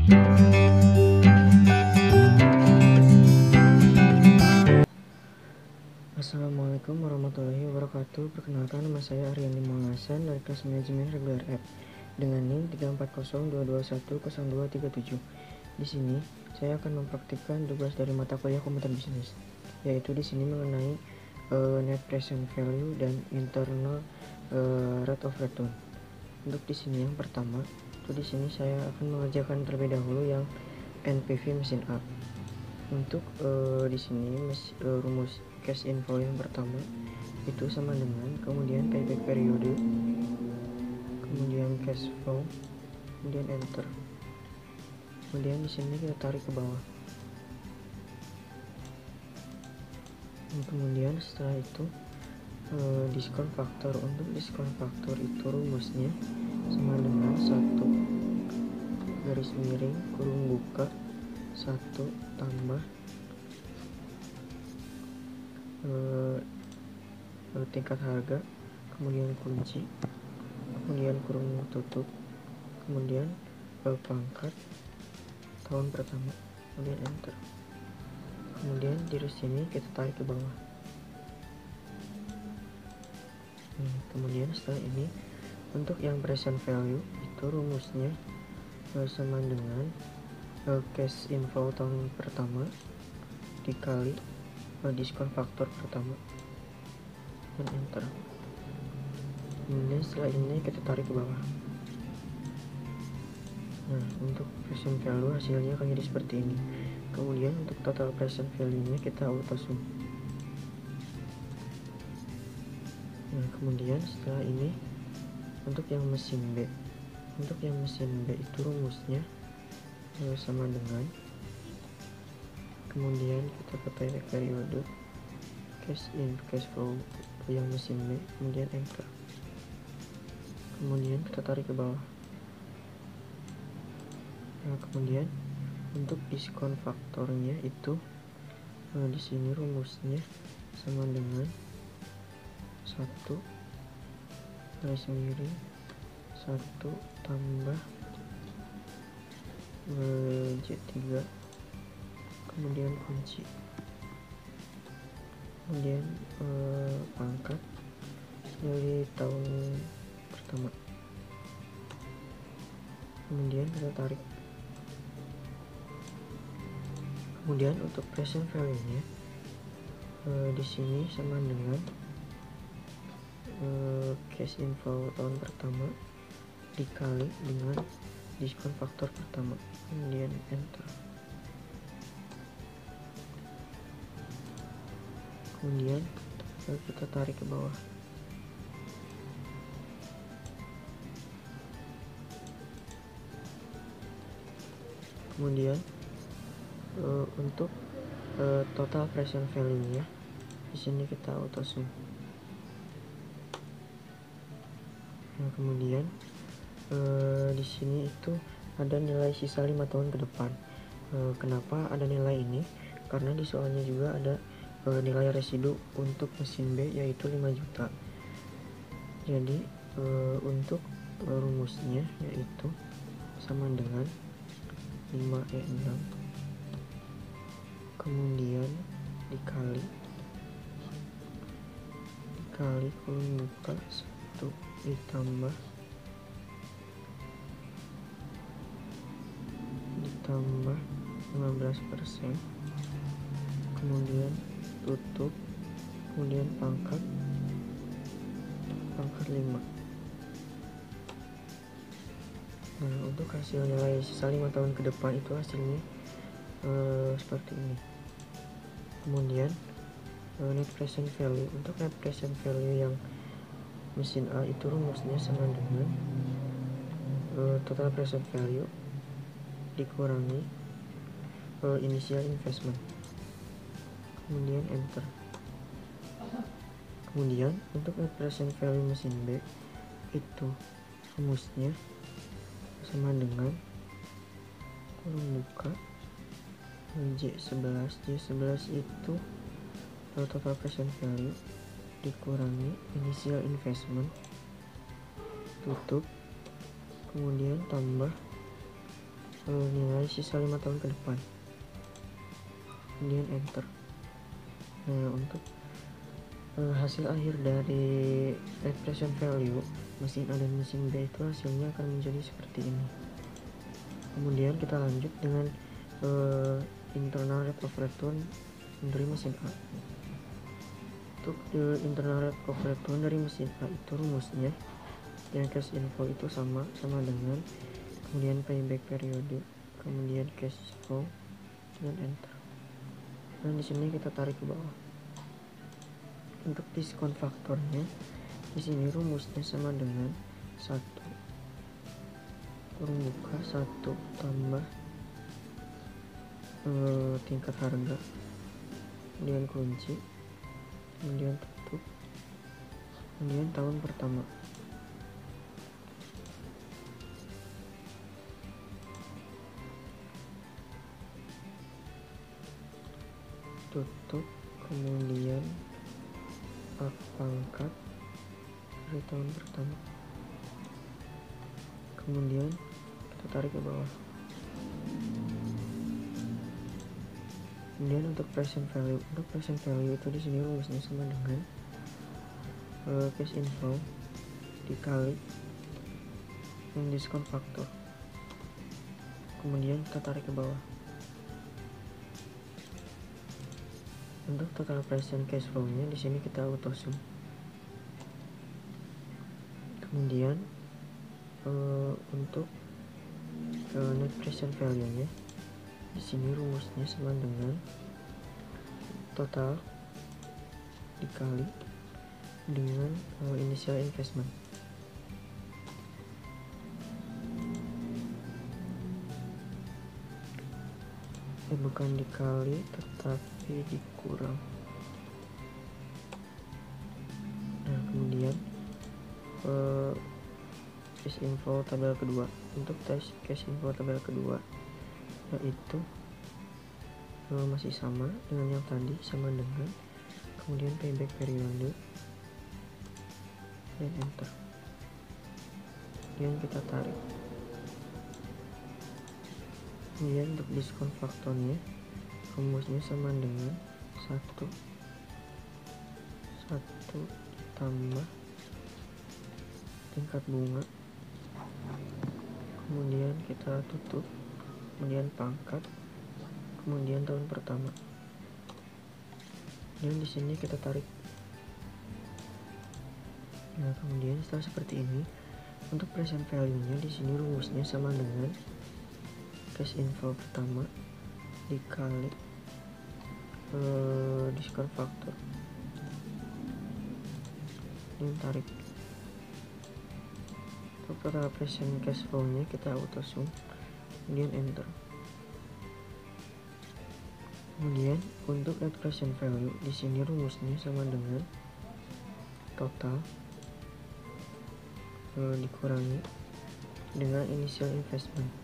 Assalamualaikum warahmatullahi wabarakatuh. Perkenalkan, nama saya Aryani Muhammad Hasan dari kelas manajemen reguler F dengan NIM 34022100237. Di sini saya akan mempraktikkan tugas dari mata kuliah komputer bisnis, yaitu di sini mengenai net present value dan internal rate of return. Untuk di sini yang pertama, itu di sini saya akan mengerjakan terlebih dahulu yang NPV mesin A. Untuk di sini rumus cash inflow yang pertama itu sama dengan kemudian payback periode, kemudian cash flow, kemudian enter. Kemudian di sini kita tarik ke bawah. Kemudian setelah itu diskon faktor. Untuk diskon faktor itu rumusnya sama dengan 1 garis miring kurung buka 1 tambah tingkat harga, kemudian kunci, kemudian kurung tutup, kemudian pangkat tahun pertama, kemudian enter. Kemudian di sini kita tarik ke bawah. Kemudian setelah ini untuk yang present value itu rumusnya sama dengan cash inflow tahun pertama dikali diskon faktor pertama dan enter. Kemudian setelah ini kita tarik ke bawah. Nah, untuk present value hasilnya akan jadi seperti ini. Kemudian untuk total present value nya kita auto sum. Nah, kemudian setelah ini untuk yang mesin B. Untuk yang mesin B itu rumusnya sama dengan kemudian kita ke payback periode, cash in, cash flow yang mesin B, kemudian enter. Kemudian kita tarik ke bawah. Nah, kemudian untuk diskon faktornya itu di sini rumusnya sama dengan 1 garis miring 1 tambah J3, kemudian kunci, kemudian pangkat dari tahun pertama, kemudian kita tarik. Kemudian untuk present value nya di sini sama dengan cash inflow tahun pertama dikali dengan diskon faktor pertama, kemudian enter. Kemudian kita tarik ke bawah. Kemudian untuk total present value nya di sini kita auto sum. Nah, kemudian di sini itu ada nilai sisa 5 tahun ke depan. Kenapa ada nilai ini? Karena di soalnya juga ada nilai residu untuk mesin B yaitu 5 juta. Jadi untuk rumusnya yaitu sama dengan 5E6 kemudian dikali kurung buka 1 ditambah 15%, kemudian tutup, kemudian pangkat 5. Nah, untuk hasil nilai sisa 5 tahun ke depan itu hasilnya seperti ini. Kemudian net present value. Untuk net present value yang mesin A itu rumusnya sama dengan total present value dikurangi initial investment, kemudian enter. Kemudian untuk net present value mesin B itu rumusnya sama dengan kurung buka J11 itu total present value dikurangi initial investment, tutup, kemudian tambah nilai sisa 5 tahun ke depan, kemudian enter. Nah, untuk hasil akhir dari net present value mesin A dan mesin B itu hasilnya akan menjadi seperti ini. Kemudian kita lanjut dengan internal rate of return dari mesin A. Untuk internal rate of return dari mesin A itu rumusnya yang cash inflow itu sama dengan kemudian payback periode, kemudian cash flow, dan enter. Dan di sini kita tarik ke bawah. Untuk diskon faktornya di sini rumusnya sama dengan 1 kurung buka 1 tambah tingkat harga, kemudian kunci, kemudian tutup, kemudian tahun pertama. Tutup, kemudian pangkat dari tahun pertama, kemudian kita tarik ke bawah. Kemudian untuk present value itu di sini rumusnya sama dengan cash inflow dikali diskon faktor, kemudian kita tarik ke bawah. Untuk total present cash flow-nya di sini kita auto sum. Kemudian untuk net present value-nya di sini rumusnya sama dengan total dikali dengan initial investment. Bukan dikali tetapi dikurang. Nah, kemudian cash inflow tabel kedua. Untuk cash inflow tabel kedua yaitu masih sama dengan yang tadi, sama dengan kemudian payback periode dan enter. Kemudian kita tarik. Kemudian untuk diskon faktornya rumusnya sama dengan 1 tambah tingkat bunga, kemudian kita tutup, kemudian pangkat, kemudian tahun pertama. Dan di sini kita tarik. Nah, kemudian setelah seperti ini, untuk present value-nya di sini rumusnya sama dengan cash inflow pertama dikali diskon faktor, ini tarik. Untuk total present cash flow-nya kita auto sum, kemudian enter. Kemudian untuk net present value di sini rumusnya sama dengan total dikurangi dengan initial investment.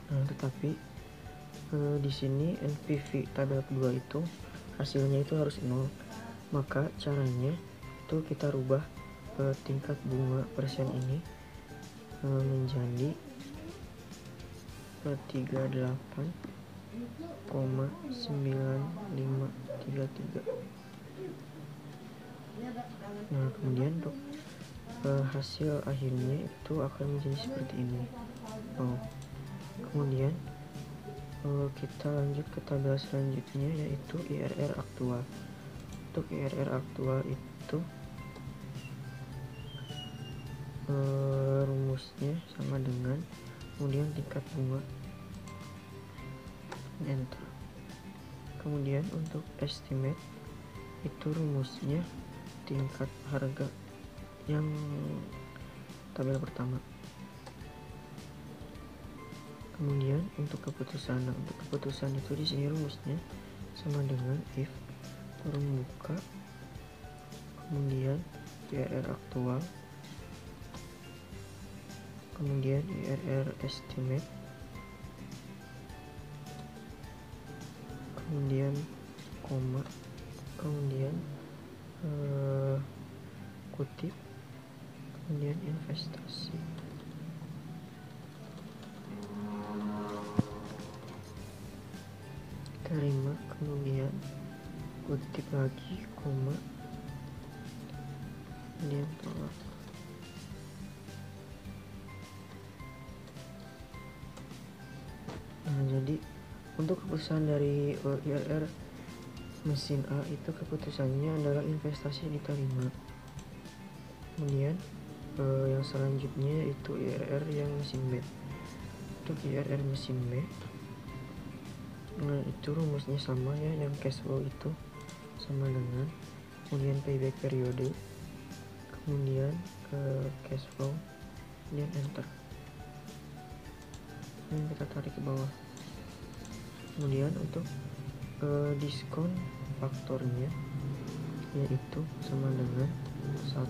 Nah, tetapi di sini NPV tabel kedua itu hasilnya itu harus 0. Maka caranya itu kita rubah tingkat bunga persen ini menjadi 38,9533. Nah, kemudian untuk hasil akhirnya itu akan menjadi seperti ini. Kemudian kita lanjut ke tabel selanjutnya, yaitu IRR aktual. Untuk IRR aktual itu rumusnya sama dengan kemudian tingkat bunga, enter. Kemudian untuk estimate itu rumusnya tingkat harga yang tabel pertama. Kemudian untuk keputusan itu di sini rumusnya sama dengan if kurung buka, kemudian IRR aktual, kemudian IRR estimate, kemudian koma, kemudian kutip, kemudian investasi. kemudian kutip lagi, koma, kemudian tolak. Nah, jadi untuk keputusan dari IRR mesin A itu keputusannya adalah investasi diterima. Kemudian yang selanjutnya itu IRR yang mesin B. Untuk IRR mesin B, nah itu rumusnya sama ya, yang cash flow itu sama dengan kemudian payback periode, kemudian cash flow, kemudian enter. Ini kita tarik ke bawah. Kemudian untuk diskon faktornya yaitu sama dengan 1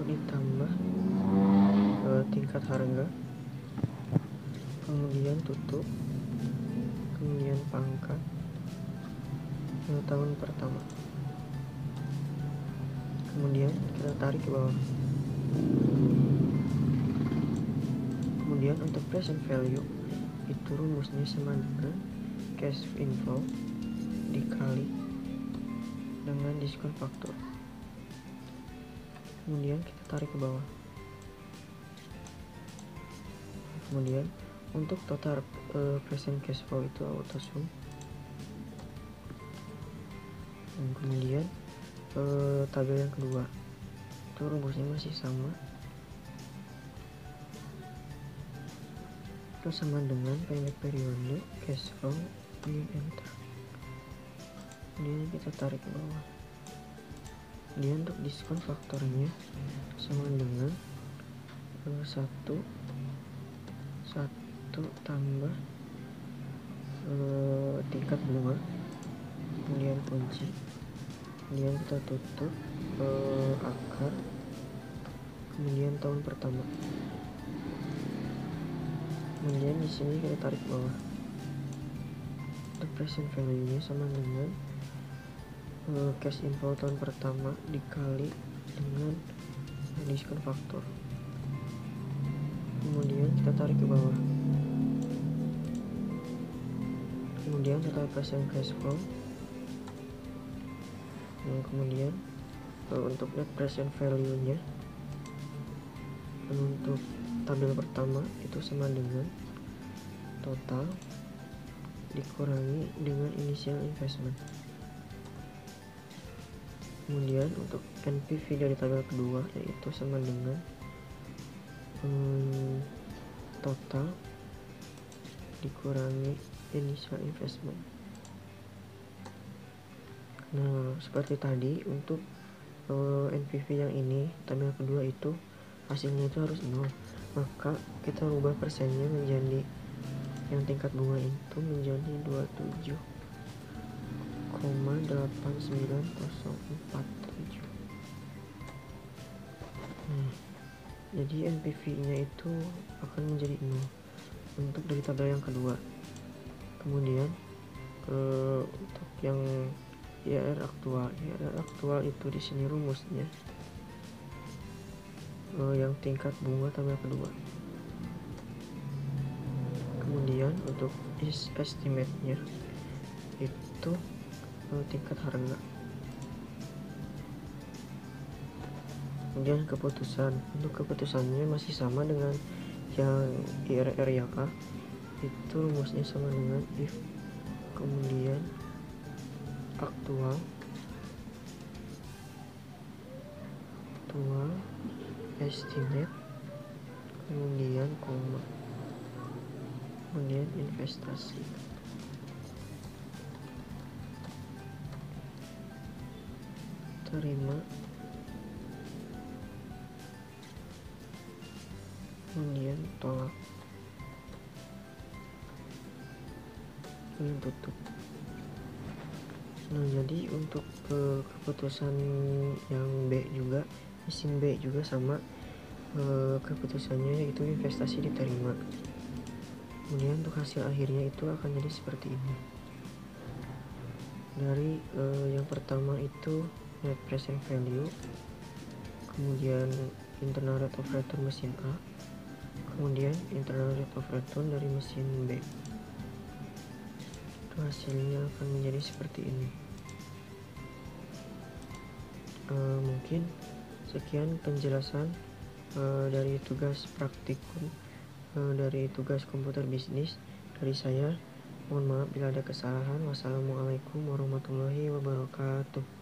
ditambah tingkat harga, kemudian tutup, kemudian pangkat tahun pertama. Kemudian kita tarik ke bawah. Kemudian untuk present value itu rumusnya sama dengan cash inflow dikali dengan diskon faktor. Kemudian kita tarik ke bawah. Kemudian untuk total present cash flow itu auto sum. Dan kemudian tabel yang kedua itu rumusnya masih sama, itu sama dengan payback periode, cash flow, kemudian enter. Kemudian kita tarik ke bawah. Kemudian untuk diskon faktornya sama dengan 1 tambah tingkat bunga, kemudian kunci, kemudian kita tutup akar, kemudian tahun pertama. Kemudian di sini kita tarik bawah. Untuk present value-nya sama dengan cash inflow tahun pertama dikali dengan diskon faktor. Kemudian kita tarik ke bawah. Kemudian total present cash flow. Dan kemudian untuk net present value-nya untuk tabel pertama itu sama dengan total dikurangi dengan initial investment. Kemudian untuk NPV dari tabel kedua yaitu sama dengan total dikurangi initial investment. Nah, seperti tadi untuk NPV yang ini tabel kedua itu hasilnya itu harus 0, maka kita ubah persennya menjadi yang tingkat bunga itu menjadi 27,89047. Jadi NPV-nya itu akan menjadi 0 untuk dari tabel yang kedua. Kemudian untuk yang IRR aktual itu di sini rumusnya yang tingkat bunga tabel kedua. Kemudian untuk estimate-nya itu tingkat harga. Kemudian keputusan, untuk keputusannya masih sama dengan yang IRR yang A, itu rumusnya sama dengan if, kemudian aktual estimate, kemudian koma, kemudian investasi. Terima, kemudian tolak, kemudian tutup. Nah, jadi untuk keputusan yang B juga, mesin B juga sama keputusannya yaitu investasi diterima. Kemudian untuk hasil akhirnya itu akan jadi seperti ini. Dari yang pertama itu net present value, kemudian internal rate of return mesin A, kemudian internal rate of return dari mesin B. Itu hasilnya akan menjadi seperti ini. Mungkin sekian penjelasan dari tugas praktikum dari tugas komputer bisnis dari saya. Mohon maaf bila ada kesalahan. Wassalamualaikum warahmatullahi wabarakatuh.